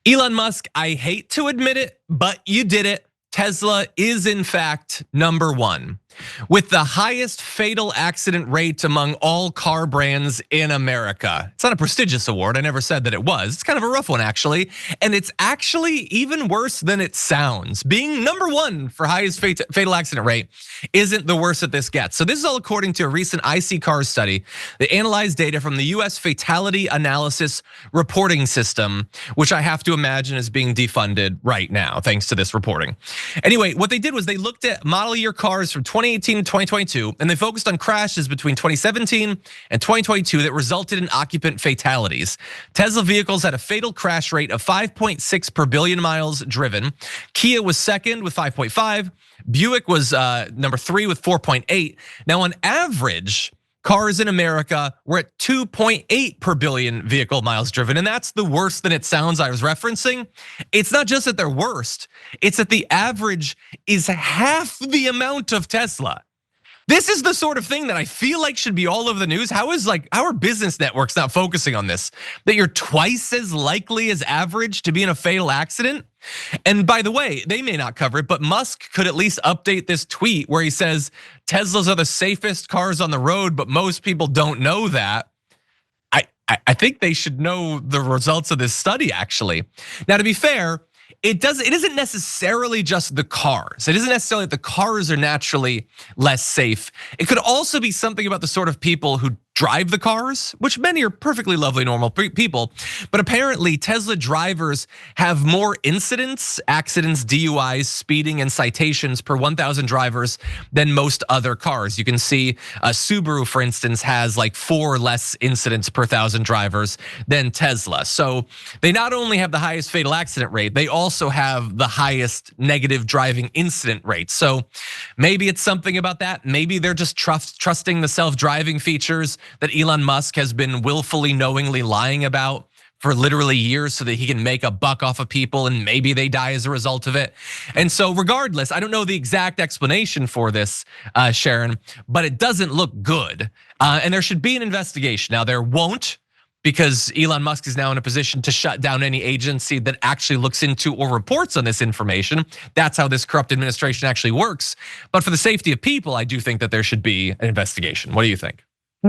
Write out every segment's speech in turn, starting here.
Elon Musk, I hate to admit it, but you did it. Tesla is in fact number one, with the highest fatal accident rate among all car brands in America. It's not a prestigious award, I never said that it was. It's kind of a rough one actually, and it's actually even worse than it sounds. Being number one for highest fatal accident rate isn't the worst that this gets. So this is all according to a recent IC Cars study that analyzed data from the US fatality analysis reporting system, which I have to imagine is being defunded right now thanks to this reporting. Anyway, what they did was they looked at model year cars from 2018 to 2022, and they focused on crashes between 2017 and 2022 that resulted in occupant fatalities. Tesla vehicles had a fatal crash rate of 5.6 per billion miles driven. Kia was second with 5.5. Buick was number 3 with 4.8. Now on average, cars in America were at 2.8 per billion vehicle miles driven, and that's the worse than it sounds I was referencing. It's not just that they're worst, it's that the average is half the amount of Tesla. This is the sort of thing that I feel like should be all over the news. How are business networks not focusing on this? That you're twice as likely as average to be in a fatal accident? And by the way, they may not cover it, but Musk could at least update this tweet where he says Teslas are the safest cars on the road, but most people don't know that. I think they should know the results of this study actually. Now, to be fair, it isn't necessarily just the cars. It isn't necessarily that the cars are naturally less safe. It could also be something about the sort of people who drive the cars, which many are perfectly lovely, normal people. But apparently Tesla drivers have more incidents, accidents, DUIs, speeding, and citations per 1,000 drivers than most other cars. You can see Subaru, for instance, has like 4 less incidents per 1,000 drivers than Tesla. So they not only have the highest fatal accident rate, they also have the highest negative driving incident rate. So maybe it's something about that. Maybe they're just trusting the self-driving features that Elon Musk has been willfully, knowingly lying about for literally years so that he can make a buck off of people, and maybe they die as a result of it. And so regardless, I don't know the exact explanation for this, Sharon, but it doesn't look good. And there should be an investigation. Now there won't, because Elon Musk is now in a position to shut down any agency that actually looks into or reports on this information. That's how this corrupt administration actually works. But for the safety of people, I do think that there should be an investigation. What do you think?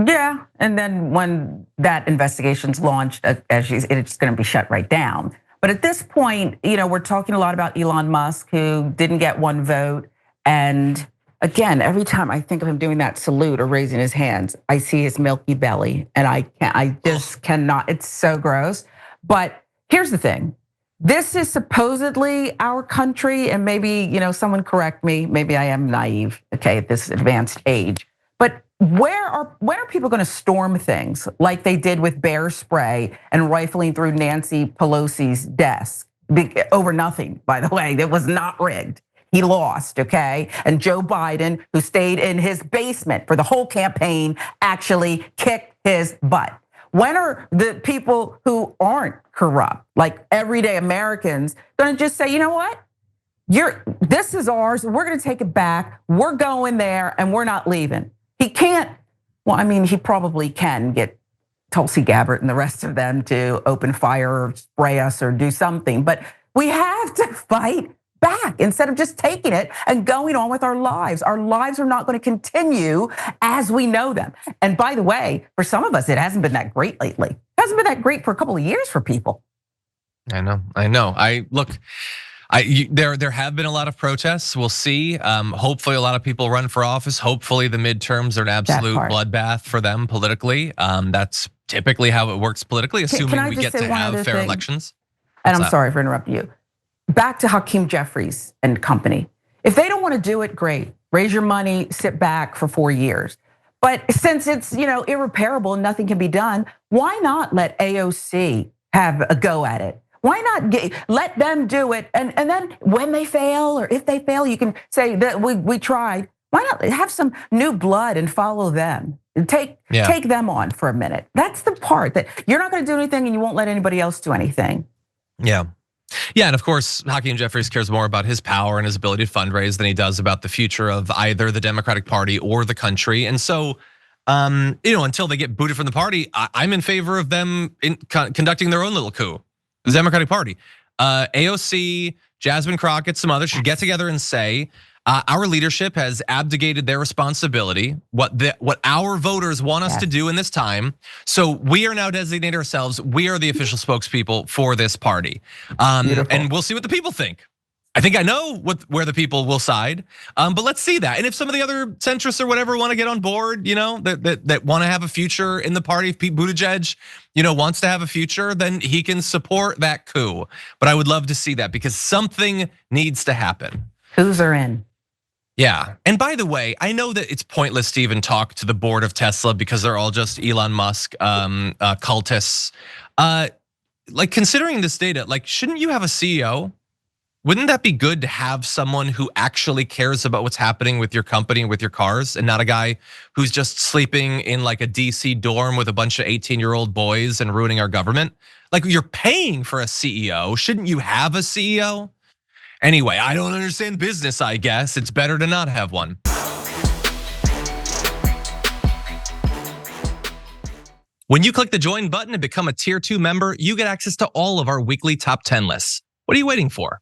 Yeah, and then when that investigation's launched, it's going to be shut right down. But at this point, we're talking a lot about Elon Musk, who didn't get one vote. And again, every time I think of him doing that salute or raising his hands, I see his milky belly, and I just cannot. It's so gross. But here's the thing: this is supposedly our country, and maybe someone correct me. Maybe I am naive, okay, at this advanced age. But when are people going to storm things like they did with bear spray and rifling through Nancy Pelosi's desk over nothing? By the way, it was not rigged. He lost, okay? And Joe Biden, who stayed in his basement for the whole campaign, actually kicked his butt. When are the people who aren't corrupt, like everyday Americans, going to just say, you know what? This is ours. We're going to take it back. We're going there, and we're not leaving. He can't. Well, I mean, he probably can get Tulsi Gabbard and the rest of them to open fire or spray us or do something. But we have to fight back instead of just taking it and going on with our lives. Our lives are not going to continue as we know them. And by the way, for some of us, it hasn't been that great lately. It hasn't been that great for a couple of years for people. I know. There have been a lot of protests. We'll see. Hopefully, a lot of people run for office. Hopefully, the midterms are an absolute bloodbath for them politically. That's typically how it works politically, assuming we get to have fair elections. And I'm sorry for interrupting you. Back to Hakeem Jeffries and company. If they don't want to do it, great. Raise your money, sit back for 4 years. But since it's irreparable and nothing can be done, why not let AOC have a go at it? Why not let them do it? And then when they fail, or if they fail, you can say that we tried. Why not have some new blood and follow them? And take them on for a minute. That's the part that you're not going to do anything and you won't let anybody else do anything. Yeah, and of course, Hakeem Jeffries cares more about his power and his ability to fundraise than he does about the future of either the Democratic Party or the country. And so, until they get booted from the party, I'm in favor of them conducting their own little coup. The Democratic Party. AOC, Jasmine Crockett, some others should get together and say, our leadership has abdicated their responsibility, what our voters want us to do in this time. So we are now designating ourselves, we are the official spokespeople for this party. And we'll see what the people think. I think I know where the people will side, but let's see that. And if some of the other centrists or whatever want to get on board, that want to have a future in the party, if Pete Buttigieg, wants to have a future, then he can support that coup. But I would love to see that because something needs to happen. Coups are in. Yeah, and by the way, I know that it's pointless to even talk to the board of Tesla because they're all just Elon Musk cultists. Like considering this data, like shouldn't you have a CEO? Wouldn't that be good to have someone who actually cares about what's happening with your company and with your cars and not a guy who's just sleeping in like a DC dorm with a bunch of 18-year-old boys and ruining our government? Like you're paying for a CEO, shouldn't you have a CEO? Anyway, I don't understand business, I guess. It's better to not have one. When you click the join button and become a tier 2 member, you get access to all of our weekly top 10 lists. What are you waiting for?